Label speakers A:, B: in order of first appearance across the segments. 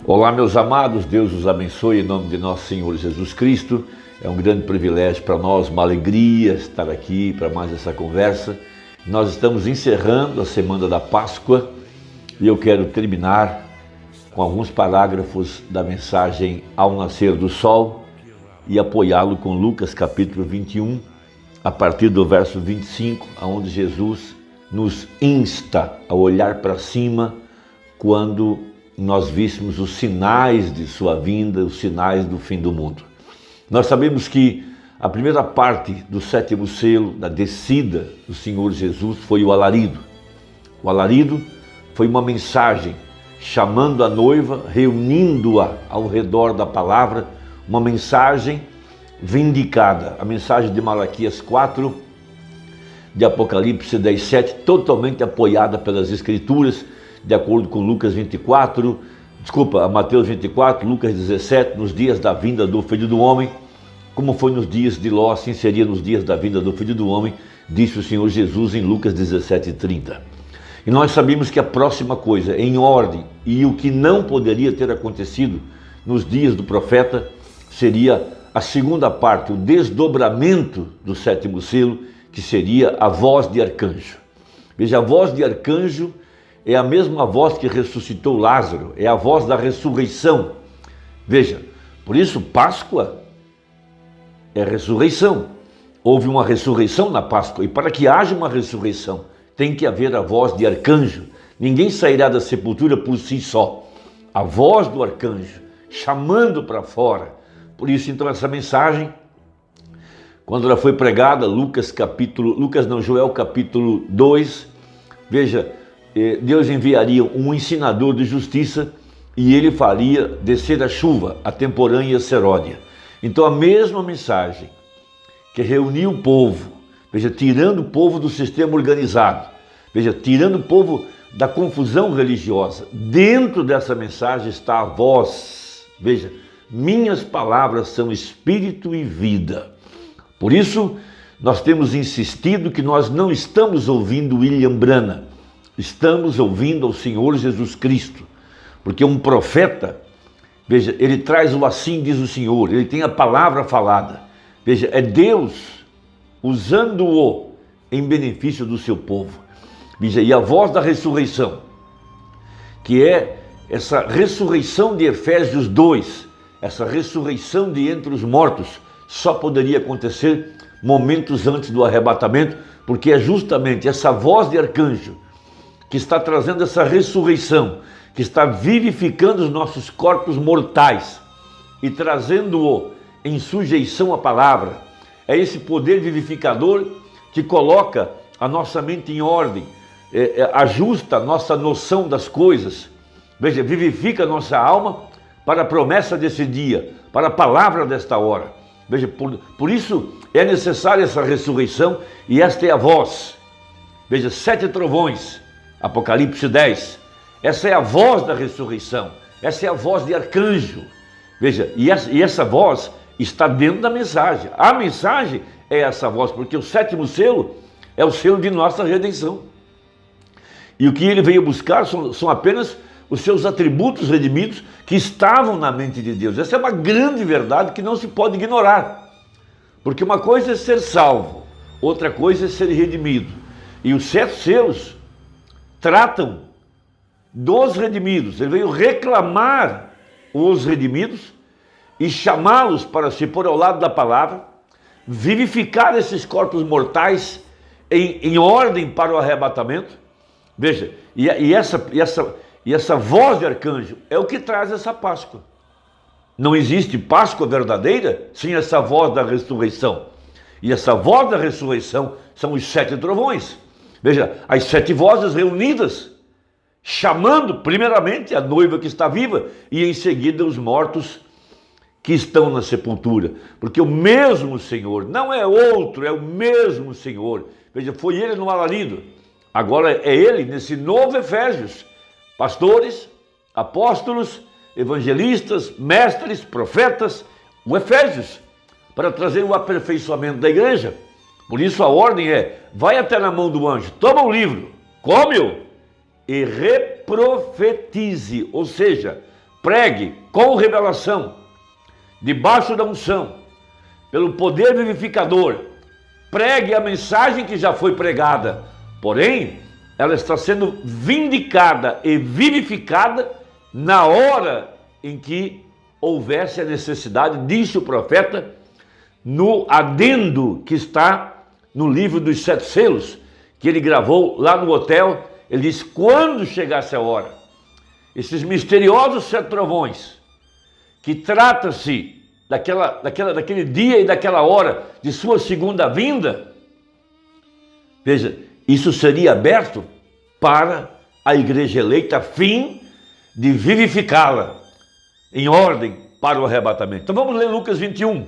A: Olá, meus amados, Deus os abençoe em nome de nosso Senhor Jesus Cristo. É um grande privilégio para nós, uma alegria estar aqui para mais essa conversa. Nós estamos encerrando a semana da Páscoa e eu quero terminar com alguns parágrafos da mensagem Ao Nascer do Sol e apoiá-lo com Lucas capítulo 21, a partir do verso 25, onde Jesus nos insta a olhar para cima quando nós víssemos os sinais de sua vinda, os sinais do fim do mundo. Nós sabemos que a primeira parte do sétimo selo, da descida do Senhor Jesus, foi o alarido. O alarido foi uma mensagem chamando a noiva, reunindo-a ao redor da palavra, uma mensagem vindicada, a mensagem de Malaquias 4, de Apocalipse 10, 7, totalmente apoiada pelas Escrituras, de acordo com Mateus 24, Lucas 17, nos dias da vinda do Filho do Homem, como foi nos dias de Ló, assim seria nos dias da vinda do Filho do Homem, disse o Senhor Jesus em Lucas 17, 30. E nós sabemos que a próxima coisa, em ordem, e o que não poderia ter acontecido nos dias do profeta, seria a segunda parte, o desdobramento do sétimo selo, que seria a voz de arcanjo. Veja, a voz de arcanjo é a mesma voz que ressuscitou Lázaro, é a voz da ressurreição. Veja, por isso Páscoa é ressurreição. Houve uma ressurreição na Páscoa, e para que haja uma ressurreição, tem que haver a voz de arcanjo. Ninguém sairá da sepultura por si só. A voz do arcanjo, chamando para fora. Por isso, então, essa mensagem, quando ela foi pregada, Joel capítulo 2, veja, Deus enviaria um ensinador de justiça e ele faria descer a chuva, a temporânea e a serôdia. Então a mesma mensagem que reuniu o povo, veja, tirando o povo do sistema organizado, veja, tirando o povo da confusão religiosa, dentro dessa mensagem está a voz, veja, minhas palavras são espírito e vida. Por isso nós temos insistido que nós não estamos ouvindo William Branham, estamos ouvindo ao Senhor Jesus Cristo, porque um profeta, veja, ele traz o assim diz o Senhor, ele tem a palavra falada, veja, é Deus usando-o em benefício do seu povo, veja, e a voz da ressurreição, que é essa ressurreição de Efésios 2, essa ressurreição de entre os mortos, só poderia acontecer momentos antes do arrebatamento, porque é justamente essa voz de arcanjo que está trazendo essa ressurreição, que está vivificando os nossos corpos mortais e trazendo-o em sujeição à palavra. É esse poder vivificador que coloca a nossa mente em ordem, ajusta a nossa noção das coisas, veja, vivifica a nossa alma para a promessa desse dia, para a palavra desta hora. Veja, por isso é necessária essa ressurreição e esta é a voz. Veja, 7 trovões, Apocalipse 10, essa é a voz da ressurreição, essa é a voz de arcanjo, veja, e essa voz está dentro da mensagem, a mensagem é essa voz, porque o sétimo selo é o selo de nossa redenção, e o que ele veio buscar são apenas os seus atributos redimidos que estavam na mente de Deus. Essa é uma grande verdade que não se pode ignorar, porque uma coisa é ser salvo, outra coisa é ser redimido, e os 7 selos tratam dos redimidos. Ele veio reclamar os redimidos e chamá-los para se pôr ao lado da palavra, vivificar esses corpos mortais em ordem para o arrebatamento. Veja, e essa voz de arcanjo é o que traz essa Páscoa. Não existe Páscoa verdadeira sem essa voz da ressurreição. E essa voz da ressurreição são os 7 trovões. Veja, as 7 vozes reunidas, chamando primeiramente a noiva que está viva e em seguida os mortos que estão na sepultura. Porque o mesmo Senhor, não é outro, é o mesmo Senhor. Veja, foi ele no alarido, agora é ele nesse novo Efésios. Pastores, apóstolos, evangelistas, mestres, profetas, o Efésios, para trazer o aperfeiçoamento da igreja. Por isso a ordem é, vai até na mão do anjo, toma o livro, come-o e reprofetize, ou seja, pregue com revelação, debaixo da unção, pelo poder vivificador, pregue a mensagem que já foi pregada, porém, ela está sendo vindicada e vivificada na hora em que houvesse a necessidade, disse o profeta, no adendo que está no livro dos 7 selos, que ele gravou lá no hotel. Ele diz: quando chegasse a hora, esses misteriosos 7 trovões, que trata-se daquele dia e daquela hora de sua segunda vinda, veja, isso seria aberto para a igreja eleita a fim de vivificá-la em ordem para o arrebatamento. Então vamos ler Lucas 21,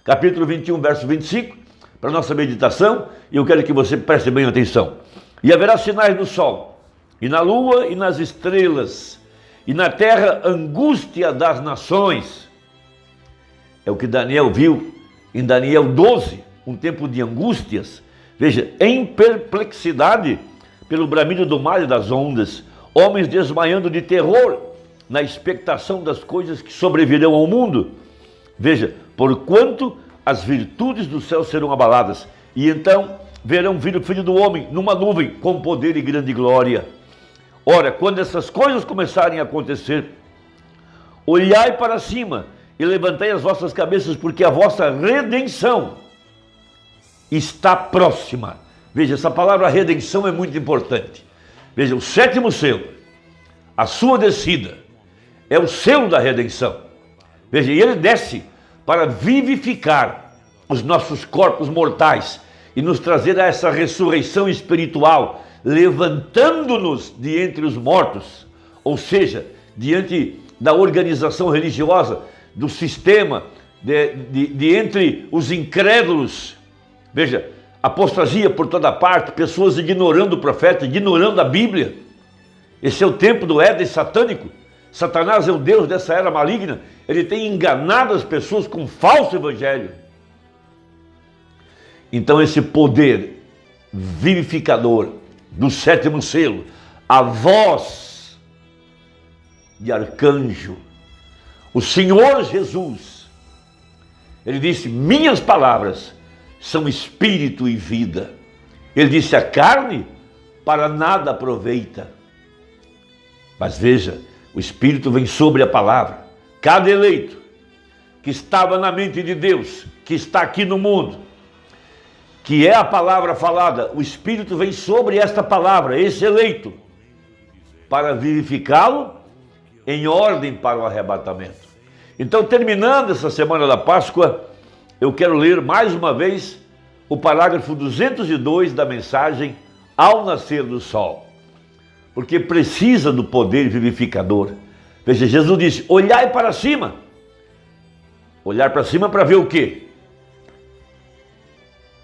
A: capítulo 21, verso 25, para nossa meditação, e eu quero que você preste bem atenção. E haverá sinais no sol, e na lua, e nas estrelas, e na terra angústia das nações. É o que Daniel viu em Daniel 12, um tempo de angústias. Veja, em perplexidade pelo bramido do mar e das ondas, homens desmaiando de terror na expectação das coisas que sobrevirão ao mundo. Veja, porquanto as virtudes do céu serão abaladas, e então verão vir o Filho do Homem numa nuvem com poder e grande glória. Ora, quando essas coisas começarem a acontecer, olhai para cima e levantai as vossas cabeças, porque a vossa redenção está próxima. Veja, essa palavra redenção é muito importante. Veja, o 7º selo, a sua descida, é o selo da redenção. Veja, e ele desce para vivificar os nossos corpos mortais e nos trazer a essa ressurreição espiritual, levantando-nos de entre os mortos, ou seja, diante da organização religiosa, do sistema, de entre os incrédulos. Veja, apostasia por toda parte, pessoas ignorando o profeta, ignorando a Bíblia. Esse é o tempo do Éden satânico. Satanás é o Deus dessa era maligna. Ele tem enganado as pessoas com falso evangelho. Então esse poder vivificador do 7º selo, a voz de arcanjo, o Senhor Jesus, ele disse: minhas palavras são espírito e vida. Ele disse: a carne para nada aproveita. Mas veja, o Espírito vem sobre a palavra. Cada eleito que estava na mente de Deus, que está aqui no mundo, que é a palavra falada, o Espírito vem sobre esta palavra, esse eleito, para vivificá-lo em ordem para o arrebatamento. Então, terminando essa semana da Páscoa, eu quero ler mais uma vez o parágrafo 202 da mensagem Ao Nascer do Sol, porque precisa do poder vivificador. Veja, Jesus disse: olhai para cima. Olhar para cima para ver o quê?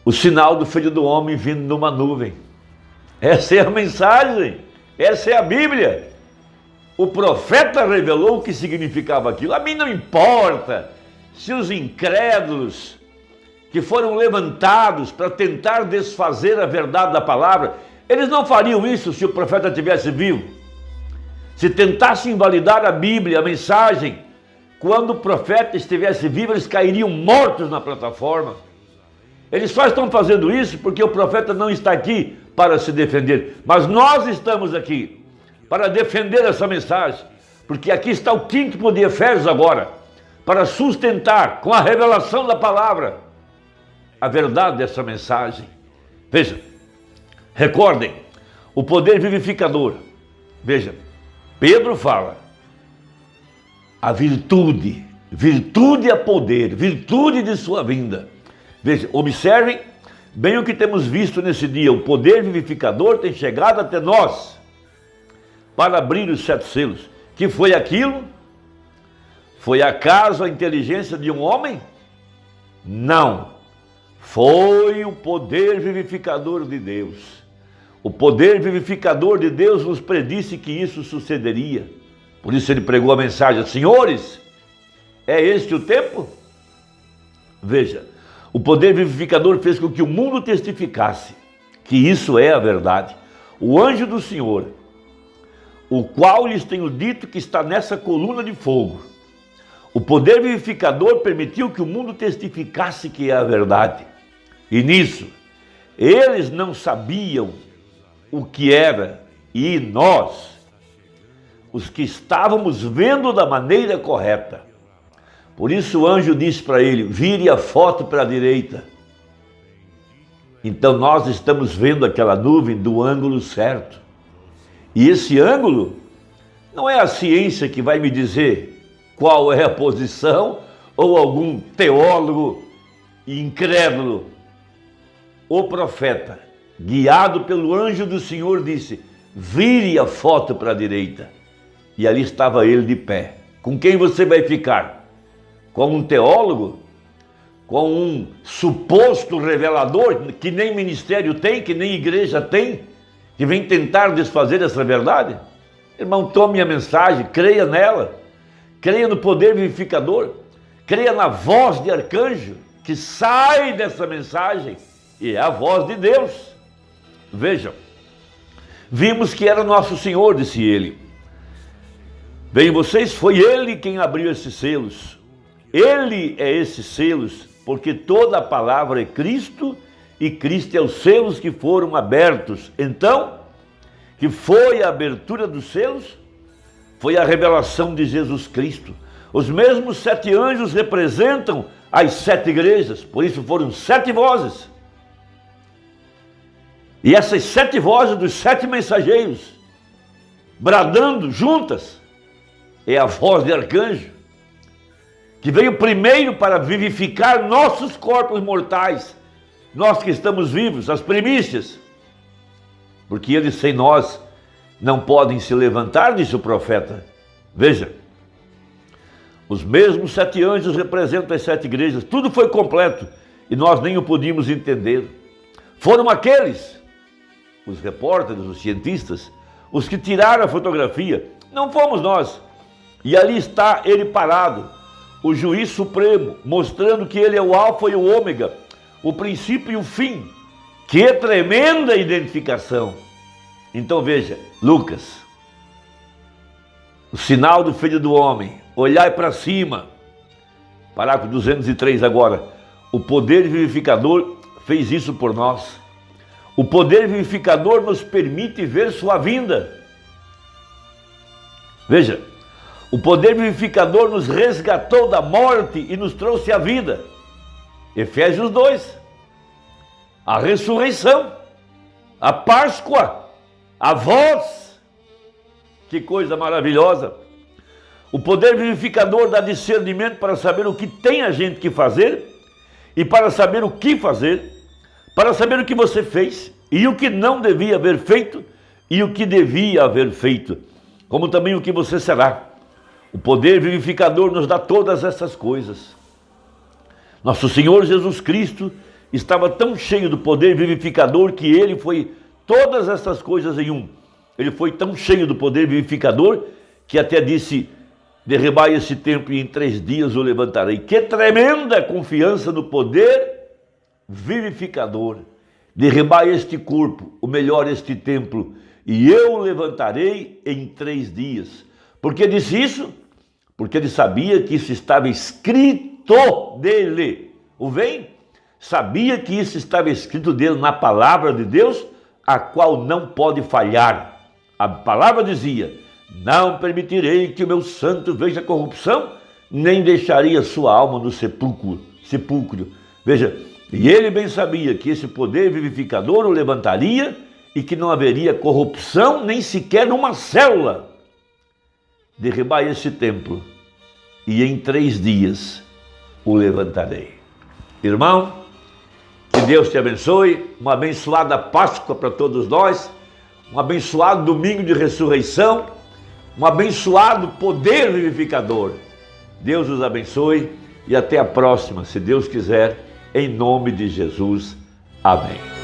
A: O sinal do Filho do Homem vindo numa nuvem. Essa é a mensagem, essa é a Bíblia. O profeta revelou o que significava aquilo. A mim não importa se os incrédulos que foram levantados para tentar desfazer a verdade da palavra, eles não fariam isso se o profeta estivesse vivo. Se tentassem invalidar a Bíblia, a mensagem, quando o profeta estivesse vivo, eles cairiam mortos na plataforma. Eles só estão fazendo isso porque o profeta não está aqui para se defender. Mas nós estamos aqui para defender essa mensagem, porque aqui está o quíntuplo de Efésios agora, para sustentar com a revelação da palavra a verdade dessa mensagem. Veja, recordem, o poder vivificador. Veja, Pedro fala, a virtude a poder, virtude de sua vinda. Veja, observem bem o que temos visto nesse dia. O poder vivificador tem chegado até nós para abrir os 7 selos. Que foi aquilo? Foi acaso a inteligência de um homem? Não. Foi o poder vivificador de Deus. O poder vivificador de Deus nos predisse que isso sucederia. Por isso ele pregou a mensagem: senhores, é este o tempo? Veja, o poder vivificador fez com que o mundo testificasse que isso é a verdade. O anjo do Senhor, o qual lhes tenho dito que está nessa coluna de fogo. O poder vivificador permitiu que o mundo testificasse que é a verdade. E nisso, eles não sabiam o que era, e nós, os que estávamos vendo da maneira correta. Por isso o anjo disse para ele: vire a foto para a direita. Então nós estamos vendo aquela nuvem do ângulo certo. E esse ângulo não é a ciência que vai me dizer qual é a posição, ou algum teólogo incrédulo. O profeta, guiado pelo anjo do Senhor, disse: vire a foto para a direita. E ali estava ele de pé. Com quem você vai ficar? Com um teólogo? Com um suposto revelador que nem ministério tem, que nem igreja tem, que vem tentar desfazer essa verdade? Irmão, tome a mensagem, creia nela, creia no poder vivificador, creia na voz de arcanjo que sai dessa mensagem, e é a voz de Deus. Vejam, vimos que era nosso Senhor, disse ele. Bem, vocês, foi ele quem abriu esses selos. Ele é esses selos, porque toda a palavra é Cristo, e Cristo é os selos que foram abertos. Então, que foi a abertura dos selos? Foi a revelação de Jesus Cristo. Os mesmos 7 anjos representam as 7 igrejas, por isso foram 7 vozes. E essas 7 vozes dos 7 mensageiros, bradando juntas, é a voz de arcanjo, que veio primeiro para vivificar nossos corpos mortais, nós que estamos vivos, as primícias, porque eles sem nós não podem se levantar, disse o profeta. Veja, os mesmos 7 anjos representam as 7 igrejas, tudo foi completo e nós nem o podíamos entender. Foram aqueles, os repórteres, os cientistas, os que tiraram a fotografia, não fomos nós. E ali está ele parado, o juiz supremo, mostrando que ele é o alfa e o ômega, o princípio e o fim. Que tremenda identificação! Então veja, Lucas, o sinal do Filho do Homem, olhai para cima, parágrafo 203 agora. O poder vivificador fez isso por nós. O poder vivificador nos permite ver sua vinda. Veja, o poder vivificador nos resgatou da morte e nos trouxe a vida. Efésios 2. A ressurreição, a Páscoa, a voz. Que coisa maravilhosa. O poder vivificador dá discernimento para saber o que tem a gente que fazer e para saber o que fazer, para saber o que você fez e o que não devia haver feito e o que devia haver feito, como também o que você será. O poder vivificador nos dá todas essas coisas. Nosso Senhor Jesus Cristo estava tão cheio do poder vivificador que ele foi todas essas coisas em um. Ele foi tão cheio do poder vivificador que até disse: derribai esse templo e em 3 dias o levantarei. Que tremenda confiança no poder vivificador. Derribai este corpo, o melhor, este templo, e eu o levantarei em 3 dias. Por que disse isso? Porque ele sabia que isso estava escrito dele. O vem? Sabia que isso estava escrito dele na palavra de Deus, a qual não pode falhar. A palavra dizia: não permitirei que o meu santo veja corrupção, nem deixarei a sua alma no sepulcro. Veja, e ele bem sabia que esse poder vivificador o levantaria e que não haveria corrupção nem sequer uma célula. Derribai esse templo e em 3 dias o levantarei. Irmão, que Deus te abençoe, uma abençoada Páscoa para todos nós, um abençoado domingo de ressurreição, um abençoado poder vivificador. Deus os abençoe e até a próxima, se Deus quiser, em nome de Jesus. Amém.